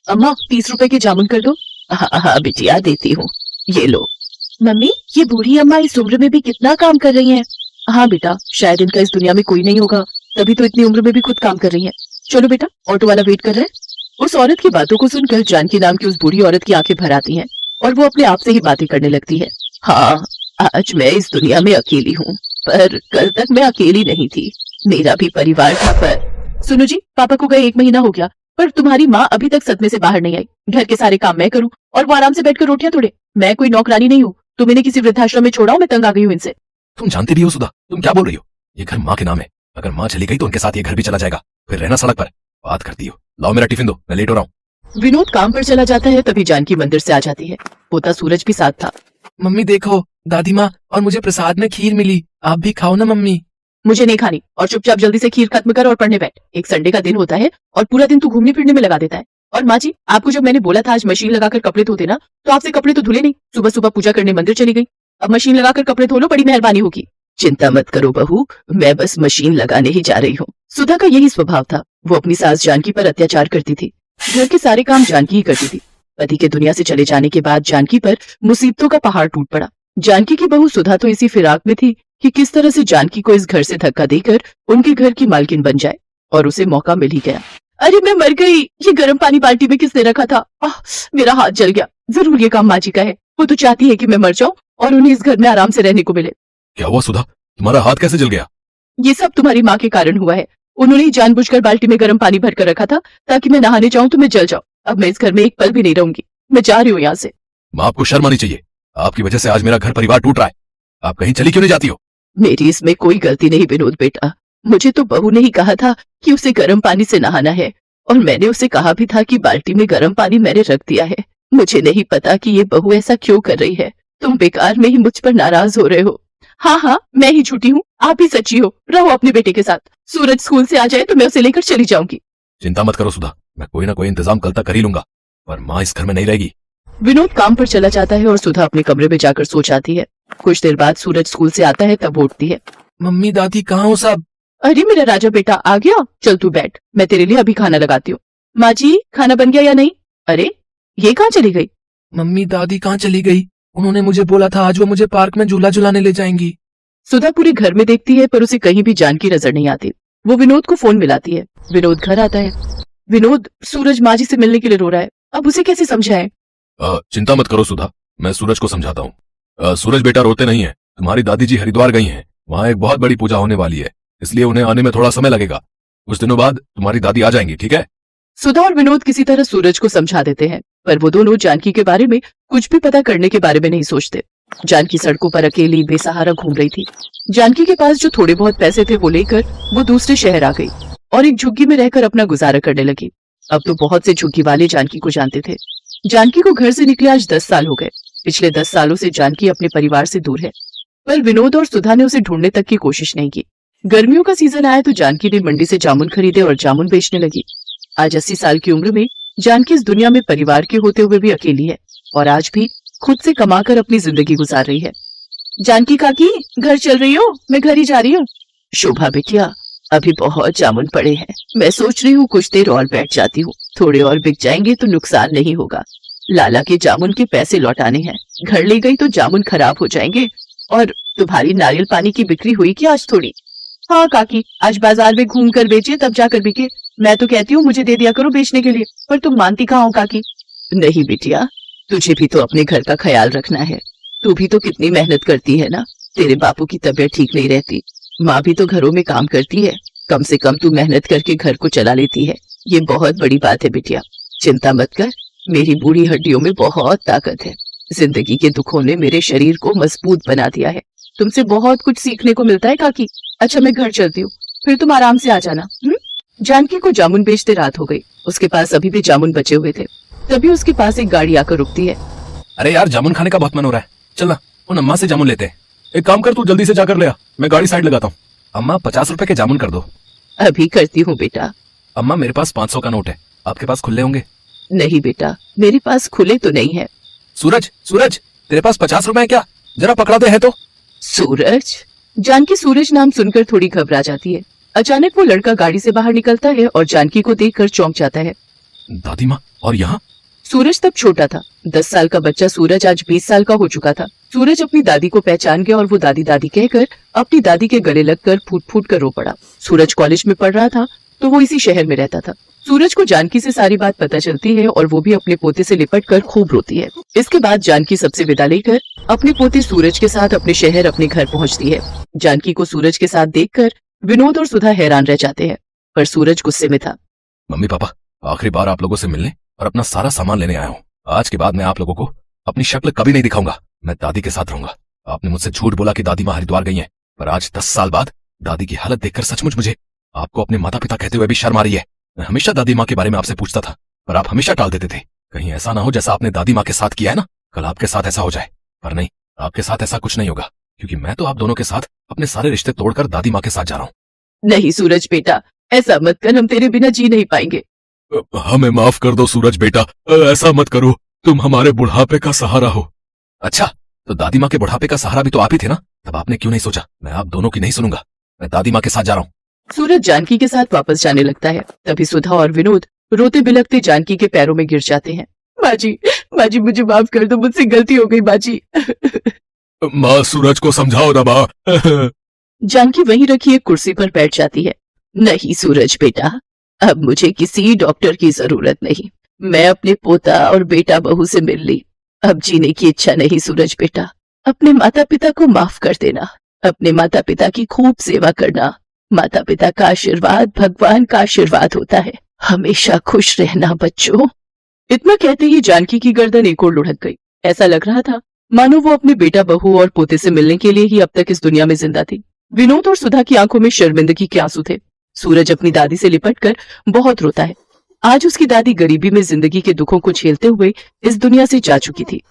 अम्मा 30 रुपए के जामुन कर दो। हाँ हाँ बिटिया देती हूँ, ये लो। मम्मी ये बूढ़ी अम्मा इस उम्र में भी कितना काम कर रही हैं। हाँ बेटा, शायद इनका इस दुनिया में कोई नहीं होगा, तभी तो इतनी उम्र में भी खुद काम कर रही हैं। चलो बेटा, ऑटो वाला वेट कर रहा है। उस औरत की बातों को सुनकर जानकी नाम की उस बूढ़ी औरत की आंखें भर आती हैं और वो अपने आप से ही बातें करने लगती है। हाँ, आज मैं इस दुनिया में अकेली हूँ, पर कल तक मैं अकेली नहीं थी, मेरा भी परिवार था। पर सुनो जी, पापा को गए 1 महीना हो गया, पर तुम्हारी माँ अभी तक सदमे से बाहर नहीं आई। घर के सारे काम मैं करूँ और वो आराम से बैठकर रोटियां तोड़े। मैं कोई नौकरानी नहीं हूँ, तुम इन्हें किसी वृद्धाश्रम में छोड़ाओ, मैं तंग आ गई हूँ इनसे। तुम जानती भी हो सुधा, तुम क्या बोल रही हो? ये घर माँ के नाम है, अगर माँ चली गई तो उनके साथ ये घर भी चला जाएगा, फिर रहना सड़क पर। बात करती हो, लाओ मेरा टिफिन दो, मैं लेट हो रहा हूँ। विनोद काम पर चला जाता है, तभी जानकी मंदिर से आ जाती है। पोता सूरज भी साथ था। मम्मी देखो, दादी माँ और मुझे प्रसाद में खीर मिली, आप भी खाओ ना मम्मी। मुझे नहीं खानी, और चुपचाप जल्दी से खीर खत्म कर और पढ़ने बैठ। एक संडे का दिन होता है और पूरा दिन तू घूमने फिरने में लगा देता है। और माँ जी, आपको जब मैंने बोला था आज मशीन लगाकर कपड़े धोते ना, तो आपसे कपड़े तो धुले नहीं, सुबह सुबह पूजा करने मंदिर चली गई। अब मशीन लगाकर कपड़े धो लो, बड़ी मेहरबानी होगी। चिंता मत करो बहू, मैं बस मशीन लगाने ही जा रही हूँ। सुधा का यही स्वभाव था, वो अपनी सास जानकी पर अत्याचार करती थी। घर के सारे काम जानकी ही करती थी। पति के दुनिया से चले जाने के बाद जानकी पर मुसीबतों का पहाड़ टूट पड़ा। जानकी की बहू सुधा तो इसी फिराक में थी कि किस तरह से जानकी को इस घर से धक्का देकर उनके घर की मालकिन बन जाए, और उसे मौका मिल ही गया। अरे मैं मर गई, ये गर्म पानी बाल्टी में किसने रखा था? मेरा हाथ जल गया। जरूर ये काम माँ जी का है, वो तो चाहती है कि मैं मर जाऊं और उन्हें इस घर में आराम से रहने को मिले। क्या हुआ सुधा, तुम्हारा हाथ कैसे जल गया? ये सब तुम्हारी माँ के कारण हुआ है। उन्होंने ही जानबूझकर बाल्टी में गर्म पानी भरकर रखा था ताकि मैं नहाने जाऊं तो मैं जल जाऊं। अब मैं इस घर में एक पल भी नहीं रहूंगी, मैं जा रही हूँ यहाँ से। माँ, आपको शर्म आनी चाहिए, आपकी वजह से आज मेरा घर परिवार टूट रहा है। आप कहीं चली क्यों नहीं जाती हो? मेरी इसमें कोई गलती नहीं विनोद बेटा, मुझे तो बहू ने ही कहा था कि उसे गर्म पानी से नहाना है, और मैंने उसे कहा भी था कि बाल्टी में गर्म पानी मैंने रख दिया है। मुझे नहीं पता कि ये बहू ऐसा क्यों कर रही है। तुम बेकार में ही मुझ पर नाराज हो रहे हो। हाँ हाँ, मैं ही झूठी हूँ, आप ही सच्ची हो। रहो अपने बेटे के साथ, सूरज स्कूल से आ जाए तो मैं उसे लेकर चली जाऊंगी। चिंता मत करो सुधा, मैं कोई ना कोई इंतजाम कल तक कर ही लूंगा, पर माँ इस घर में नहीं रहेगी। विनोद काम पर चला जाता है और सुधा अपने कमरे में जाकर सो जाती है। कुछ देर बाद सूरज स्कूल से आता है, तब उठती है। मम्मी दादी कहाँ हो सब? अरे मेरा राजा बेटा आ गया, चल तू बैठ, मैं तेरे लिए अभी खाना लगाती हूँ। माँ जी, खाना बन गया या नहीं? अरे ये कहाँ चली गई? मम्मी दादी कहाँ चली गई? उन्होंने मुझे बोला था आज वो मुझे पार्क में झूला झुलाने ले जाएंगी। सुधा पूरे घर में देखती है पर उसे कहीं भी जानकी नजर नहीं आती। वो विनोद को फोन मिलाती है। विनोद घर आता है। विनोद, सूरज माँ जी से मिलने के लिए रो रहा है, अब उसे कैसे समझाए? चिंता मत करो सुधा, मैं सूरज को समझाता हूँ। सूरज बेटा रोते नहीं है, तुम्हारी दादी जी हरिद्वार गई हैं, वहाँ एक बहुत बड़ी पूजा होने वाली है, इसलिए उन्हें आने में थोड़ा समय लगेगा। कुछ दिनों बाद तुम्हारी दादी आ जाएंगी, ठीक है? सुधा और विनोद किसी तरह सूरज को समझा देते हैं, पर वो दोनों जानकी के बारे में कुछ भी पता करने के बारे में नहीं सोचते। जानकी सड़कों पर अकेली बेसहारा घूम रही थी। जानकी के पास जो थोड़े बहुत पैसे थे वो लेकर वो दूसरे शहर आ गई और एक झुग्गी में रहकर अपना गुजारा करने लगी। अब तो बहुत से झुग्गी वाले जानकी को जानते थे। जानकी को घर से निकले आज 10 साल हो गए। पिछले 10 सालों से जानकी अपने परिवार से दूर है, पर विनोद और सुधा ने उसे ढूंढने तक की कोशिश नहीं की। गर्मियों का सीजन आया तो जानकी ने मंडी से जामुन खरीदे और जामुन बेचने लगी। आज 80 साल की उम्र में जानकी इस दुनिया में परिवार के होते हुए भी अकेली है और आज भी खुद से कमाकर अपनी जिंदगी गुजार रही है। जानकी काकी, घर चल रही हो? मैं घर ही जा रही हूँ। शोभा बिटिया, अभी बहुत जामुन पड़े हैं, मैं सोच रही हूँ कुछ देर और बैठ जाती हूँ, थोड़े और बिक जाएंगे तो नुकसान नहीं होगा। लाला के जामुन के पैसे लौटाने हैं, घर ले गई तो जामुन खराब हो जाएंगे। और तुम्हारी नारियल पानी की बिक्री हुई क्या आज थोड़ी? हाँ काकी, आज बाजार में घूम कर बेचे तब जाकर बिके। मैं तो कहती हूँ मुझे दे दिया करो बेचने के लिए, पर तुम मानती कहाँ हो काकी? नहीं बिटिया, तुझे भी तो अपने घर का ख्याल रखना है, तू भी तो कितनी मेहनत करती है ना। तेरे बापू की तबीयत ठीक नहीं रहती, माँ भी तो घरों में काम करती है, कम से कम तू मेहनत करके घर को चला लेती है, ये बहुत बड़ी बात है बिटिया। चिंता मत कर, मेरी बूढ़ी हड्डियों में बहुत ताकत है। जिंदगी के दुखों ने मेरे शरीर को मजबूत बना दिया है। तुमसे बहुत कुछ सीखने को मिलता है काकी। अच्छा मैं घर चलती हूँ, फिर तुम आराम से आ जाना। जानकी को जामुन बेचते रात हो गई। उसके पास अभी भी जामुन बचे हुए थे। तभी उसके पास एक गाड़ी आकर रुकती है। अरे यार, जामुन खाने का बहुत मन हो रहा है, चल ना उन अम्मा से जामुन लेते हैं। एक काम कर, तू जल्दी से जाकर ले आ, मैं गाड़ी साइड लगाता हूँ। अम्मा 50 रुपए के जामुन कर दो। अभी करती हूँ बेटा। अम्मा मेरे पास 500 का नोट है, आपके पास खुले होंगे? नहीं बेटा, मेरे पास खुले तो नहीं है। सूरज, सूरज, तेरे पास 50 रुपए है क्या? जरा पकड़ा दे है तो। सूरज? जानकी सूरज नाम सुनकर थोड़ी घबरा जाती है। अचानक वो लड़का गाड़ी से बाहर निकलता है और जानकी को देखकर चौंक जाता है। दादी माँ और यहाँ? सूरज तब छोटा था। 10 साल का बच्चा सूरज आज 20 साल का हो चुका था। सूरज अपनी दादी को पहचान गया और वो दादी दादी कहकर अपनी दादी के गले लगकर फूट फूट कर रो पड़ा। सूरज कॉलेज में पढ़ रहा था तो वो इसी शहर में रहता था। सूरज को जानकी से सारी बात पता चलती है और वो भी अपने पोते से लिपट कर खूब रोती है। इसके बाद जानकी सबसे विदा लेकर अपने पोते सूरज के साथ अपने शहर अपने घर पहुंचती है। जानकी को सूरज के साथ देखकर विनोद और सुधा हैरान रह जाते हैं, पर सूरज गुस्से में था। मम्मी पापा, आखिरी बार आप लोगों से मिलने और अपना सारा सामान लेने आया हूँ। आज के बाद मैं आप लोगों को अपनी शक्ल कभी नहीं दिखाऊंगा। मैं दादी के साथ रहूंगा। आपने मुझसे झूठ बोला कि दादी माँ हरिद्वार गई हैं, पर आज 10 साल बाद दादी की हालत देखकर सचमुच मुझे आपको अपने माता पिता कहते हुए भी शर्म आ रही है। मैं हमेशा दादी माँ के बारे में आपसे पूछता था, पर आप हमेशा टाल देते थे। कहीं ऐसा ना हो जैसा आपने दादी माँ के साथ किया है ना, कल आपके साथ ऐसा हो जाए। पर नहीं, आपके साथ ऐसा कुछ नहीं होगा, क्योंकि मैं तो आप दोनों के साथ अपने सारे रिश्ते तोड़कर दादी माँ के साथ जा रहा हूँ। नहीं सूरज बेटा, ऐसा मत कर, हम तेरे बिना जी नहीं पाएंगे। हमें माफ कर दो सूरज बेटा, ऐसा मत करो, तुम हमारे बुढ़ापे का सहारा हो। अच्छा, तो दादी माँ के बुढ़ापे का सहारा भी तो आप ही थे ना, तब आपने क्यों नहीं सोचा मैं आप दोनों की नहीं सुनूंगा, मैं दादी माँ के साथ जा रहा हूँ। सूरज जानकी के साथ वापस जाने लगता है। तभी सुधा और विनोद रोते बिलखते जानकी के पैरों में गिर जाते हैं। बाजी, बाजी मुझे माफ कर दो, मुझसे गलती हो गई बाजी। माँ सूरज को समझाओ ना माँ। जानकी वहीं रखी एक कुर्सी पर बैठ जाती है। नहीं सूरज बेटा, अब मुझे किसी डॉक्टर की जरूरत नहीं। मैं अपने पोता और बेटा बहू से मिल ली। अब जीने की इच्छा नहीं सूरज बेटा। अपने माता पिता को माफ कर देना, अपने माता पिता की खूब सेवा करना। माता पिता का आशीर्वाद भगवान का आशीर्वाद होता है। हमेशा खुश रहना बच्चों। इतना कहते ही जानकी की गर्दन एक ओर लुढ़क गई। ऐसा लग रहा था मानो वो अपने बेटा बहू और पोते से मिलने के लिए ही अब तक इस दुनिया में जिंदा थी। विनोद और सुधा की आंखों में शर्मिंदगी के आंसू थे। सूरज अपनी दादी से लिपटकर बहुत रोता है। आज उसकी दादी गरीबी में जिंदगी के दुखों को झेलते हुए इस दुनिया से जा चुकी थी।